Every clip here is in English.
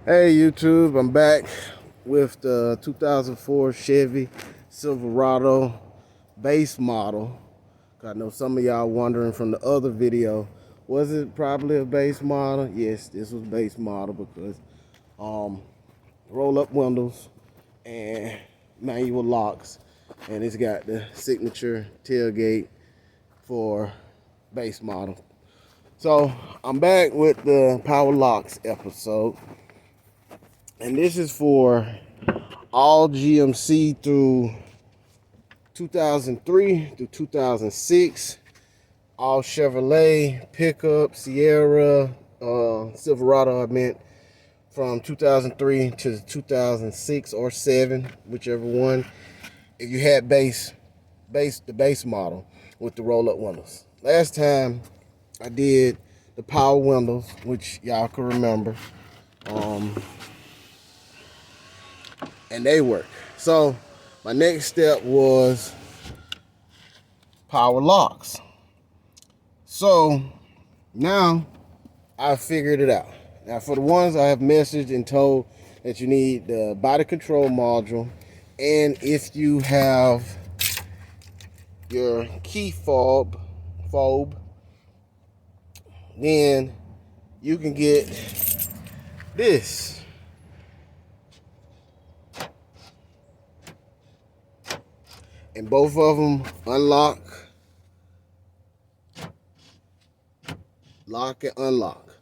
Hey YouTube, I'm back with the 2004 Chevy Silverado base model. I know some of y'all wondering from the other video, was it probably a base model? Yes, this was base model because roll up windows and manual locks, and it's got the signature tailgate for base model. So I'm back with the power locks episode. And this is for all GMC through 2003 through 2006. All Chevrolet, pickup, Sierra, Silverado, I meant, from 2003 to 2006 or 7, whichever one. If you had the base model with the roll-up windows. Last time I did the power windows, which y'all can remember. And they work. So my next step was power locks. So now I figured it out. Now for the ones I have messaged and told that you need the body control module, and if you have your key fob, then you can get this. And both of them unlock, lock and unlock.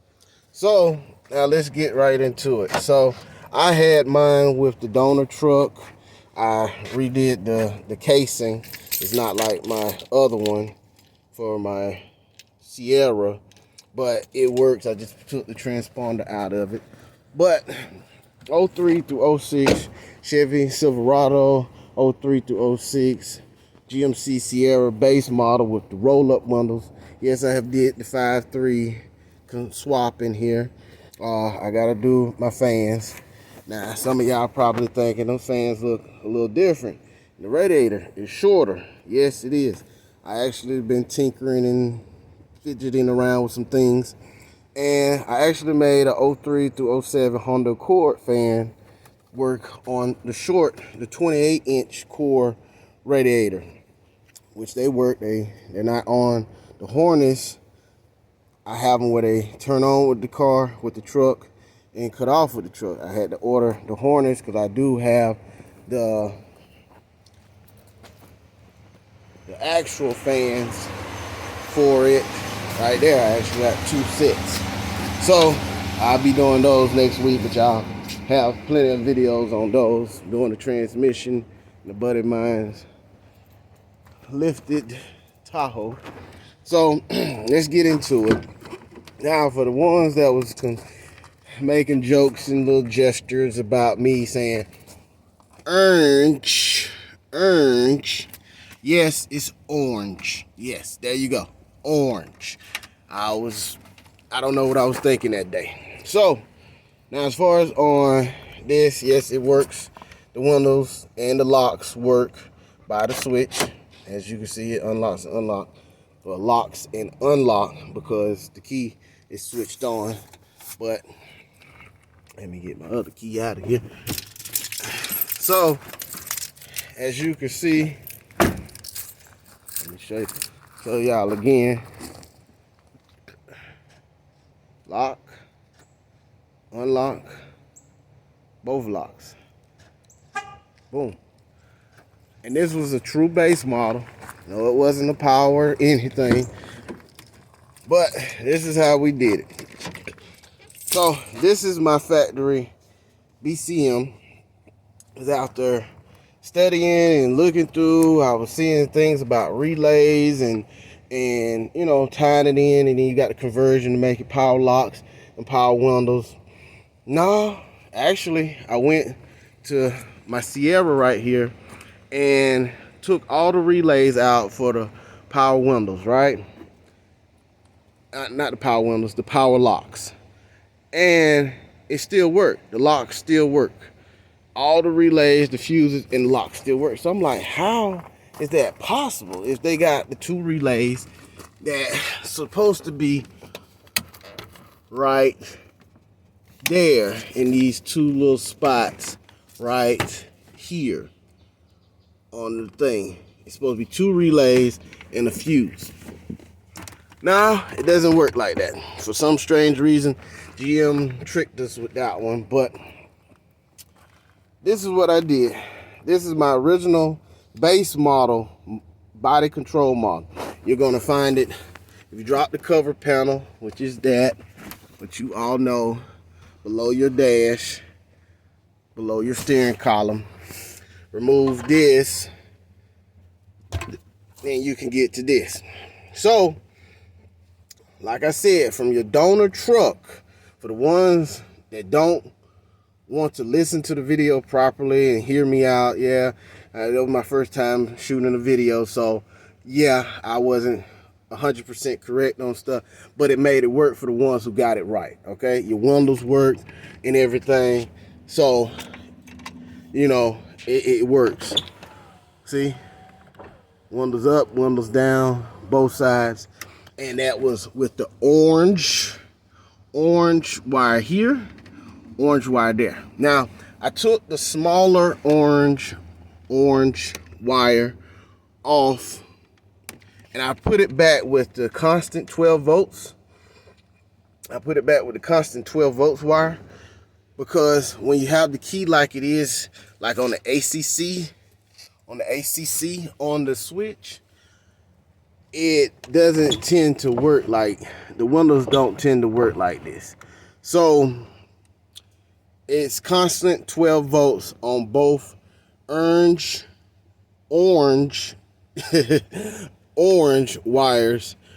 So now let's get right into it. So I had mine with the donor truck. I redid the casing. It's not like my other one for my Sierra, but it works. I just took the transponder out of it. But 03 through 06 Chevy Silverado, 03 through 06 GMC Sierra base model with the roll-up windows. Yes, I have did the 5.3 swap in here. I gotta do my fans. Now, some of y'all probably thinking those fans look a little different. The radiator is shorter. Yes, it is. I actually been tinkering and fidgeting around with some things. And I actually made a 03 through 07 Honda Accord fan work on the 28-inch core radiator, which they work. They're not on the Hornets. I have them where they turn on with the car, with the truck, and cut off with the truck. I had to order the Hornets because I do have the actual fans for it right there. I actually got 2 sets. So I'll be doing those next week, but y'all have plenty of videos on those, doing the transmission, and the buddy of mine's lifted Tahoe. So let's get into it. Now for the ones that was making jokes and little gestures about me saying orange, yes, it's orange. Yes, there you go, orange. I don't know what I was thinking that day. So now as far as on this, yes, it works. The windows and the locks work by the switch. As you can see, it unlocks and unlocks. Well, locks and unlock because the key is switched on. But let me get my other key out of here. So as you can see, let me show y'all again. Lock, unlock, both locks. Boom. And this was a true base model. No, it wasn't a power or anything. But this is how we did it. So this is my factory BCM. I was out there studying and looking through. I was seeing things about relays and you know, tying it in, and then you got the conversion to make it power locks and power windows. No, actually, I went to my Sierra right here and took all the relays out for the power windows, right? Not the power windows, the power locks. And it still worked. The locks still work. All the relays, the fuses, and the locks still work. So I'm like, how is that possible if they got the 2 relays that supposed to be right there in these two little spots right here on the thing. It's supposed to be 2 relays and a fuse. Now, it doesn't work like that. For some strange reason, GM tricked us with that one, but this is what I did. This is my original base model, body control model. You're gonna find it if you drop the cover panel, which is that, which you all know, below your dash, below your steering column. Remove this, then you can get to this. So, like I said, from your donor truck, for the ones that don't want to listen to the video properly and hear me out, yeah, that was my first time shooting a video, so yeah, I wasn't 100% correct on stuff, but it made it work for the ones who got it right, okay? Your windows worked and everything, so, you know, it works. See? Windows up, windows down, both sides. And that was with the orange wire here, orange wire there. Now, I took the smaller orange wire off, and I put it back with the constant 12 volts. I put it back with the constant 12 volts wire, because when you have the key like it is, like on the ACC, on the switch, it doesn't tend to work like, the windows don't tend to work like this. So it's constant 12 volts on both orange wires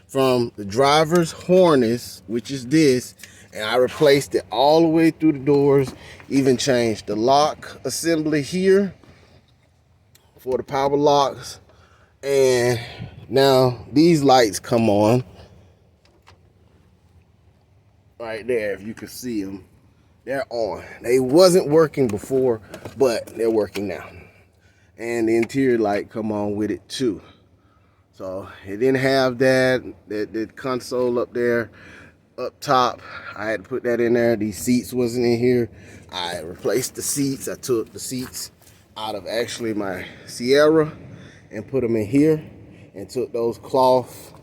from the driver's harness, which is this, and I replaced it all the way through the doors, even changed the lock assembly here for the power locks. And now these lights come on right there. If you can see them, they're on. They wasn't working before, but they're working now. And the interior light come on with it too. So it didn't have that console up there up top. I had to put that in there. These seats wasn't in here. I replaced the seats. I took the seats out of actually my Sierra and put them in here, and took those cloth,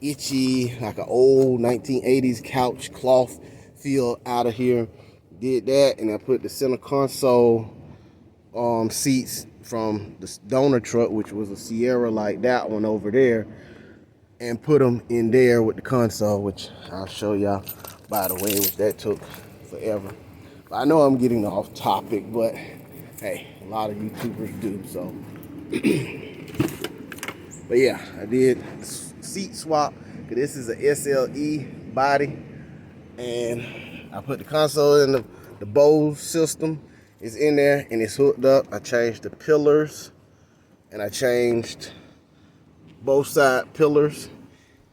itchy, like an old 1980s couch cloth feel out of here. Did that, and I put the center console seats from the donor truck, which was a Sierra like that one over there, and put them in there with the console, which I'll show y'all, by the way, which that took forever. I know I'm getting off topic, but hey, a lot of YouTubers do, so. But yeah, I did seat swap, because this is a SLE body, and I put the console in the Bose system is in there, and it's hooked up. I changed the pillars, and I changed both side pillars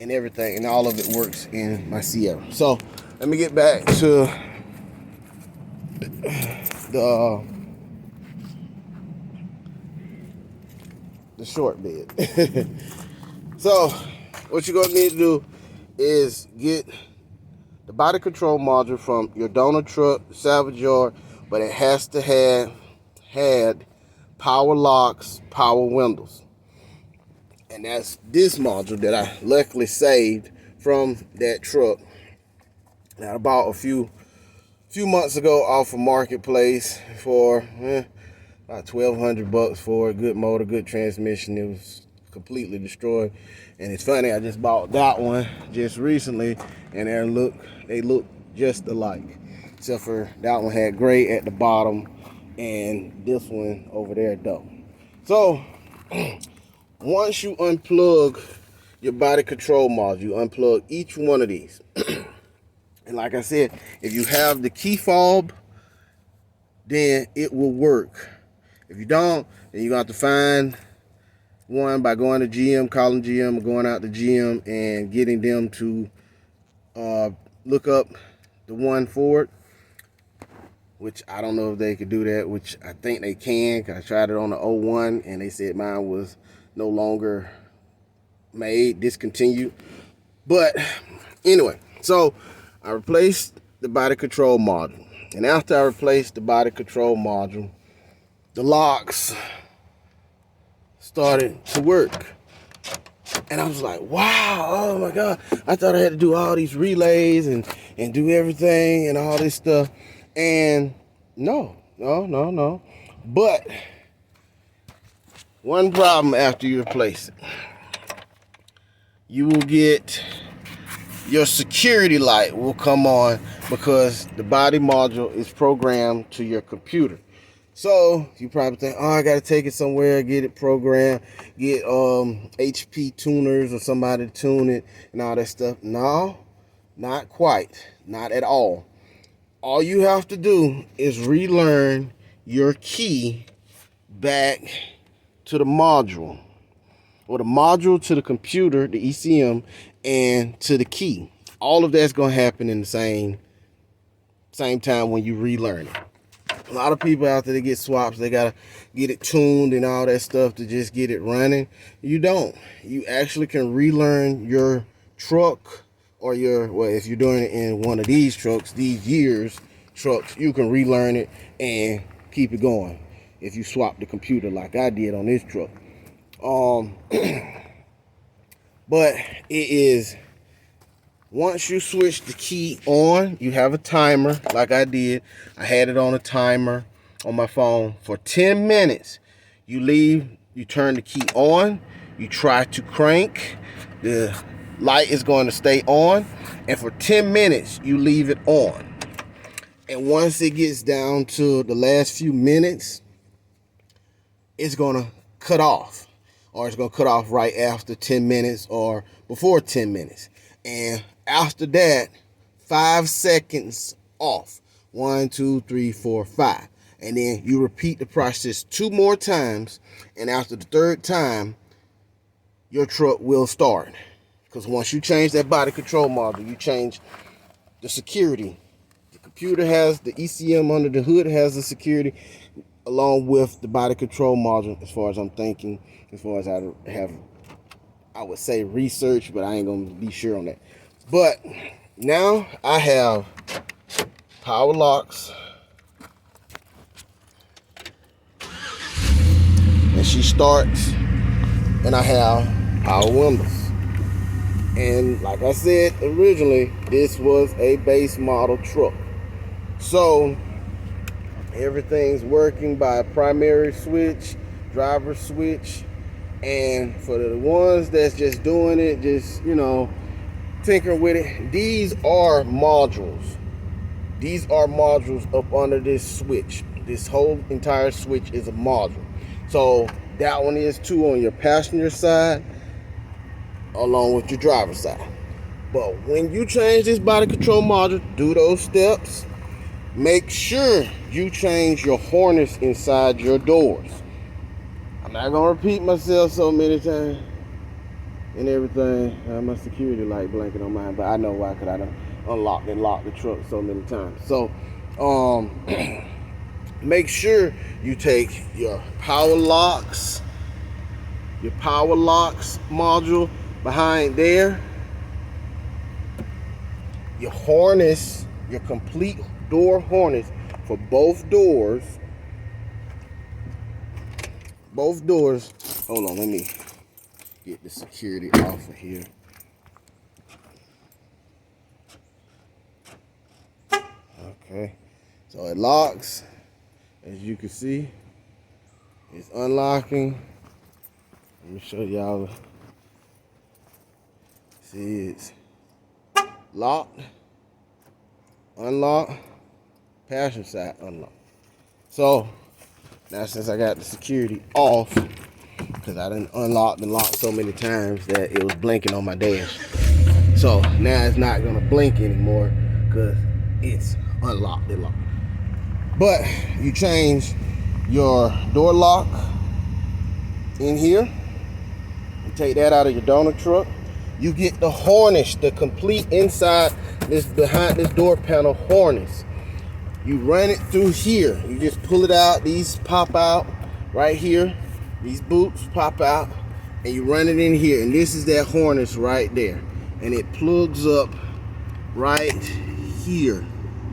and everything, and all of it works in my Sierra. So let me get back to the short bed. So what you're gonna need to do is get the body control module from your donor truck, salvage yard, but it has to have had power locks, power windows. And that's this module that I luckily saved from that truck. Now, I bought a few months ago off of Marketplace for about $1,200 for a good motor, good transmission. It was completely destroyed. And it's funny, I just bought that one just recently, and they look just alike, except for that one had gray at the bottom, and this one over there don't. So once you unplug your body control module, you unplug each one of these. And like I said, if you have the key fob, then it will work. If you don't, then you're going to have to find one by going to GM, calling GM, or going out to GM and getting them to look up the one for it, which I don't know if they could do that, which I think they can, because I tried it on the 01 and they said mine was no longer made, discontinued. But anyway, so I replaced the body control module. And after I replaced the body control module, the locks started to work. And I was like, wow, oh my God. I thought I had to do all these relays and do everything and all this stuff. And no. But one problem after you replace it, you will get your security light will come on because the body module is programmed to your computer. So you probably think, oh, I got to take it somewhere, get it programmed, get HP tuners or somebody to tune it and all that stuff. No, not quite, not at all. All you have to do is relearn your key back to the module, or the module to the computer, the ECM, and to the key. All of that's going to happen in the same time when you relearn it. A lot of people out there, they get swaps, they got to get it tuned and all that stuff to just get it running. You don't. You actually can relearn your truck or well, if you're doing it in one of these trucks, these years trucks, you can relearn it and keep it going if you swap the computer like I did on this truck. But it is, once you switch the key on, you have a timer like I did. I had it on a timer on my phone for 10 minutes. You turn the key on, you try to crank, the light is going to stay on, and for 10 minutes you leave it on. And once it gets down to the last few minutes, it's going to cut off, or it's going to cut off right after 10 minutes or before 10 minutes. And after that, 5 seconds off. 1, 2, 3, 4, 5. And then you repeat the process 2 more times. And after the 3rd time, your truck will start. Because once you change that body control module, you change the security. The computer has the ECM under the hood, has the security along with the body control module, as far as I'm thinking, as far as I would say research, but I ain't gonna be sure on that. But now I have power locks, and she starts, and I have power windows. And like I said originally, this was a base model truck, so everything's working by a primary switch, driver switch. And for the ones that's just doing it, just, tinkering with it, these are modules. These are modules up under this switch. This whole entire switch is a module. So that one is too on your passenger side, along with your driver's side. But when you change this body control module, do those steps. Make sure you change your harness inside your doors. I'm not gonna repeat myself so many times and everything. I have my security light blinking on mine, but I know why, because I done unlocked and locked the truck so many times. So make sure you take your power locks module behind there, your harness, your complete door harness for both doors. Hold on, let me get the security off of here. Okay, so it locks, as you can see. It's unlocking. Let me show y'all. See, it's locked, unlocked, passenger side unlocked. So now, since I got the security off, because I done unlocked and locked so many times that it was blinking on my dash. So now it's not gonna blink anymore because it's unlocked and locked. But you change your door lock in here. You take that out of your donor truck. You get the harness, the complete inside this, behind this door panel harness. You run it through here. You just pull it out. These pop out right here. These boots pop out, and you run it in here. And this is that harness right there. And it plugs up right here.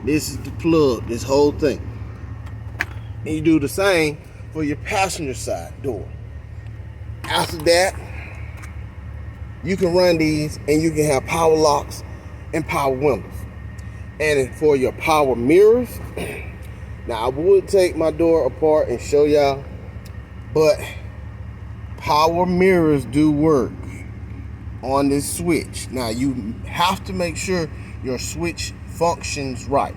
This is the plug, this whole thing. And you do the same for your passenger side door. After that, you can run these and you can have power locks and power windows. And for your power mirrors, now I would take my door apart and show y'all, but power mirrors do work on this switch. Now you have to make sure your switch functions right.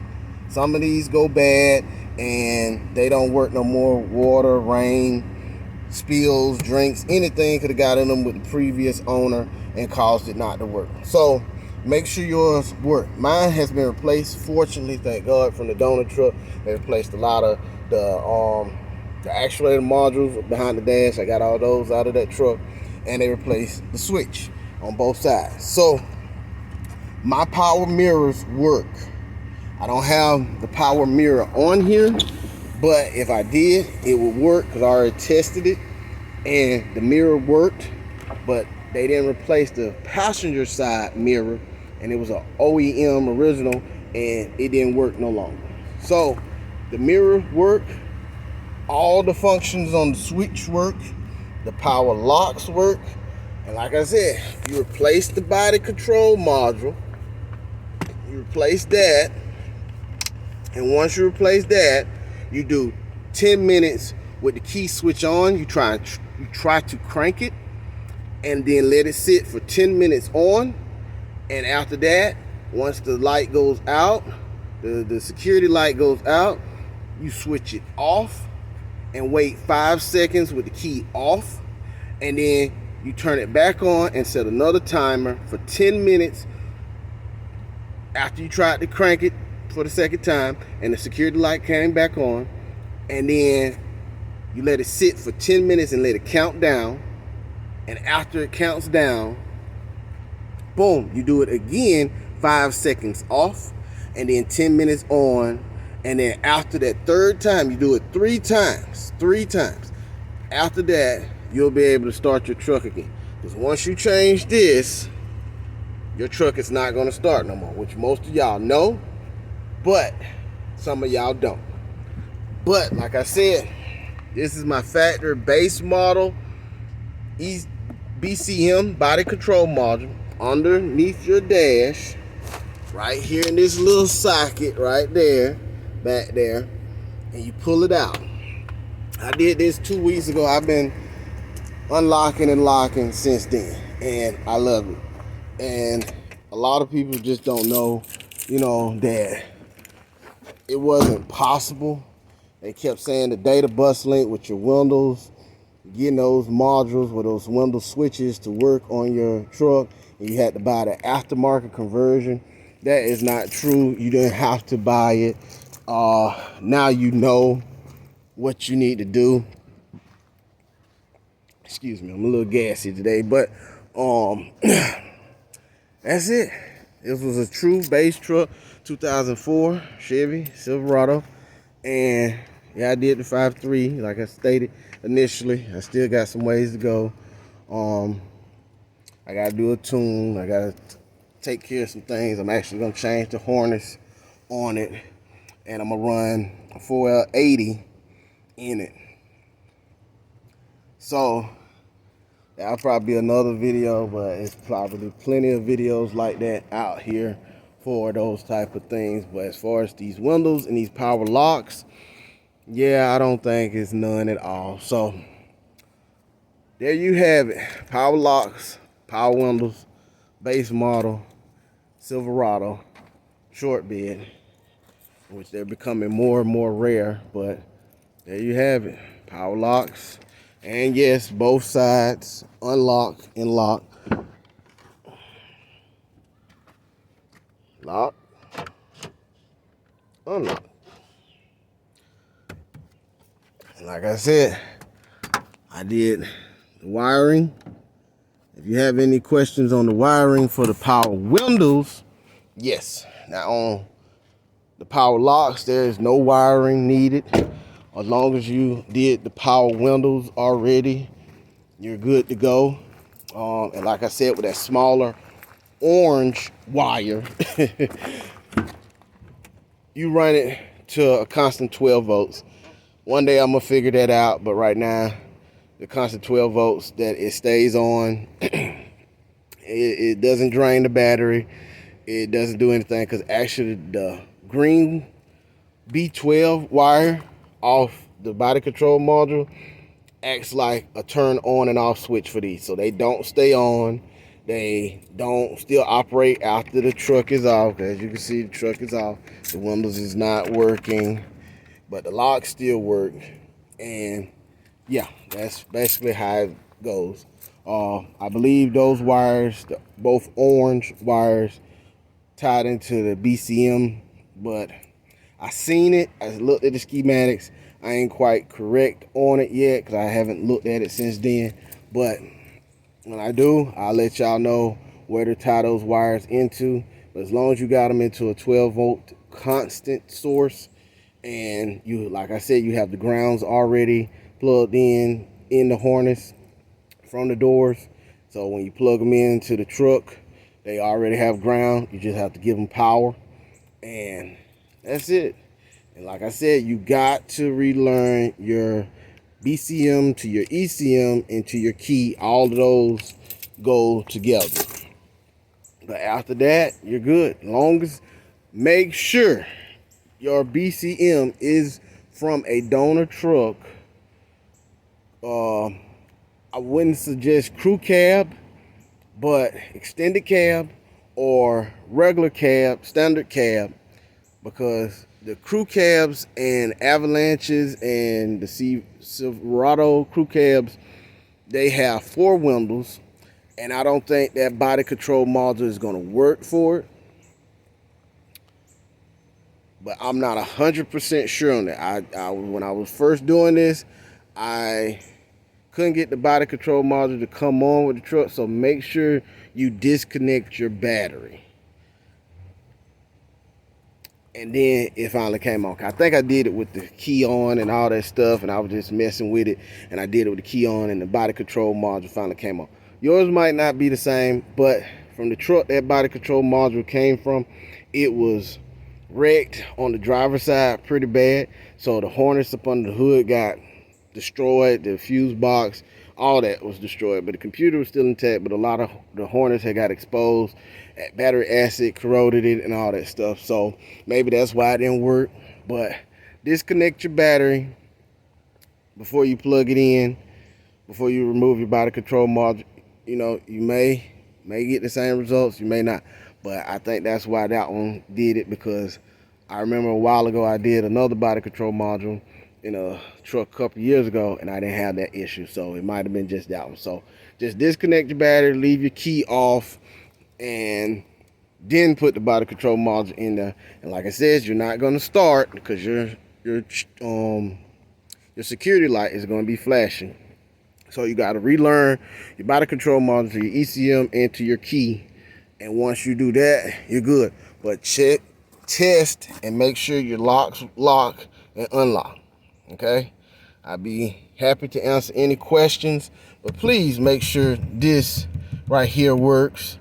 Some of these go bad and they don't work no more. Water, rain, spills, drinks, anything could have got in them with the previous owner and caused it not to work. So make sure yours work. Mine has been replaced, fortunately, thank God, from the donor truck. They replaced a lot of the actuator modules behind the dash. I got all those out of that truck, and they replaced the switch on both sides. So my power mirrors work. I don't have the power mirror on here, but if I did, it would work because I already tested it and the mirror worked, but they didn't replace the passenger side mirror, and it was an OEM original and it didn't work no longer. So the mirror worked, all the functions on the switch work, the power locks work, and like I said, you replace the body control module, you replace that, and once you replace that, you do 10 minutes with the key switch on. You try to crank it and then let it sit for 10 minutes on, and after that, once the light goes out, the security light goes out, you switch it off and wait 5 seconds with the key off, and then you turn it back on and set another timer for 10 minutes after you tried to crank it for the second time and the security light came back on, and then you let it sit for 10 minutes and let it count down, and after it counts down, boom, you do it again, 5 seconds off, and then 10 minutes on, and then after that third time, you do it 3 times. After that, you'll be able to start your truck again. Because once you change this, your truck is not going to start no more, which most of y'all know, but some of y'all don't. But like I said, this is my factory base model BCM body control module underneath your dash, right here in this little socket right there, back there, and you pull it out. I did this 2 weeks ago. I've been unlocking and locking since then, and I love it. And a lot of people just don't know, that it wasn't possible. They kept saying the data bus link with your windows, getting those modules with those window switches to work on your truck, and you had to buy the aftermarket conversion. That is not true. You didn't have to buy it. Now you know what you need to do. Excuse me, I'm a little gassy today, but that's it. This was a true base truck, 2004 Chevy Silverado, and yeah, I did the 5.3 like I stated initially. I still got some ways to go. I gotta do a tune. I gotta take care of some things. I'm actually gonna change the harness on it, and I'm gonna run a 4L80 in it. So that'll probably be another video, but it's probably plenty of videos like that out here for those type of things. But as far as these windows and these power locks, yeah, I don't think it's none at all. So there you have it. Power locks, power windows, base model, Silverado, short bed, which they're becoming more and more rare, but there you have it. Power locks, and yes, both sides, unlock and lock. Lock, unlock. And like I said, I did the wiring. If you have any questions on the wiring for the power windows, yes. Now on the power locks, there is no wiring needed. As long as you did the power windows already, you're good to go. And like I said, with that smaller orange wire, you run it to a constant 12 volts. One day I'm gonna figure that out, but right now the constant 12 volts that it stays on, it doesn't drain the battery, it doesn't do anything, because actually the green B12 wire off the body control module acts like a turn on and off switch for these, so they don't stay on. They don't still operate after the truck is off. As you can see, the truck is off, the windows is not working, but the locks still work. And yeah, that's basically how it goes. I believe those wires, both orange wires, tied into the BCM, but I seen it, I looked at the schematics. I ain't quite correct on it yet because I haven't looked at it since then, but when I do, I'll let y'all know where to tie those wires into. But as long as you got them into a 12 volt constant source, and you, like I said, you have the grounds already plugged in the harness from the doors. So when you plug them into the truck, they already have ground. You just have to give them power, and that's it. And like I said, you got to relearn your BCM to your ECM and to your key. All of those go together. But after that, you're good. Long as make sure your BCM is from a donor truck. I wouldn't suggest crew cab, but extended cab or regular cab, standard cab, because the crew cabs and Avalanches and the Silverado crew cabs, they have 4 windows, and I don't think that body control module is going to work for it. But I'm not 100% sure on that. When I was first doing this, I couldn't get the body control module to come on with the truck, so make sure you disconnect your battery. And then it finally came on. I think I did it with the key on and all that stuff, and I was just messing with it, and I did it with the key on, and the body control module finally came on. Yours might not be the same, but from the truck that body control module came from, it was wrecked on the driver's side pretty bad. So the harness up under the hood got destroyed, the fuse box, all that was destroyed, but the computer was still intact, but a lot of the harness had got exposed. Battery acid corroded it and all that stuff, so maybe that's why it didn't work. But disconnect your battery before you plug it in, before you remove your body control module. You know, you may get the same results, you may not, but I think that's why that one did it, because I remember a while ago I did another body control module in a truck a couple years ago, and I didn't have that issue, so it might have been just that one. So just disconnect your battery, leave your key off, and then put the body control module in there. And like I said, you're not going to start, because your security light is going to be flashing. So you got to relearn your body control module to your ECM and to your key. And once you do that, you're good. But check, test, and make sure your locks lock and unlock. Okay? I'd be happy to answer any questions, but please make sure this right here works,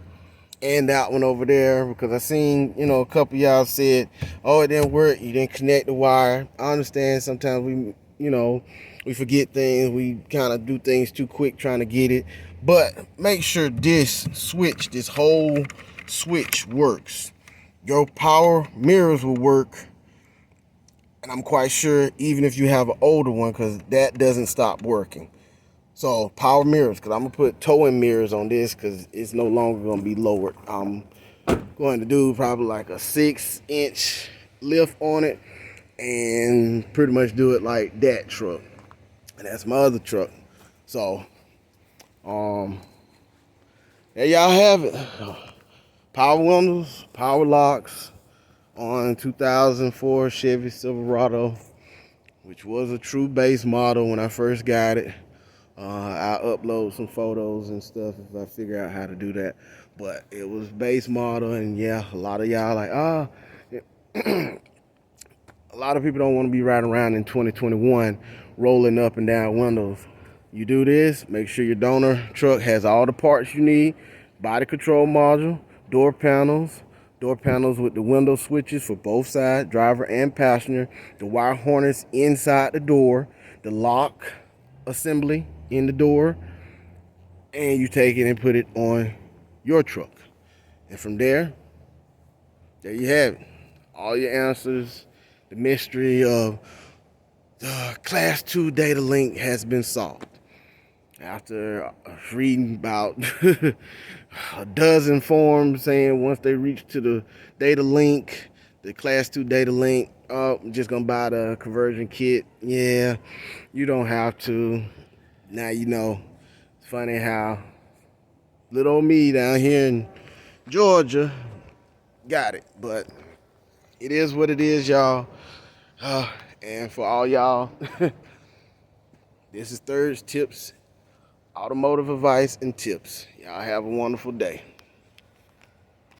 and that one over there, because I seen, you know, a couple of y'all said, oh, it didn't work, you didn't connect the wire. I understand sometimes we, you know, we forget things, we kind of do things too quick trying to get it, but make sure this switch, this whole switch works. Your power mirrors will work, and I'm quite sure even if you have an older one, because that doesn't stop working. So power mirrors, because I'm going to put towing mirrors on this, because it's no longer going to be lowered. I'm going to do probably like a 6-inch lift on it, and pretty much do it like that truck. And that's my other truck. So, there y'all have it. Power windows, power locks on 2004 Chevy Silverado, which was a true base model when I first got it. I'll upload some photos and stuff if I figure out how to do that. But it was base model, and yeah, a lot of y'all like, a lot of people don't want to be riding around in 2021 rolling up and down windows. You do this, make sure your donor truck has all the parts you need: body control module, door panels, door panels with the window switches for both sides, driver and passenger, the wire harness inside the door, the lock assembly in the door, and you take it and put it on your truck. And from there you have it. All your answers. The mystery of the Class 2 data link has been solved. After reading about a dozen forums saying once they reach to the data link, the Class 2 data link, oh, I'm just gonna buy the conversion kit. Yeah, you don't have to. Now you know. It's funny how little old me down here in Georgia got it, but it is what it is, y'all. And for all y'all, this is Thirds Tips, automotive advice and tips. Y'all have a wonderful day.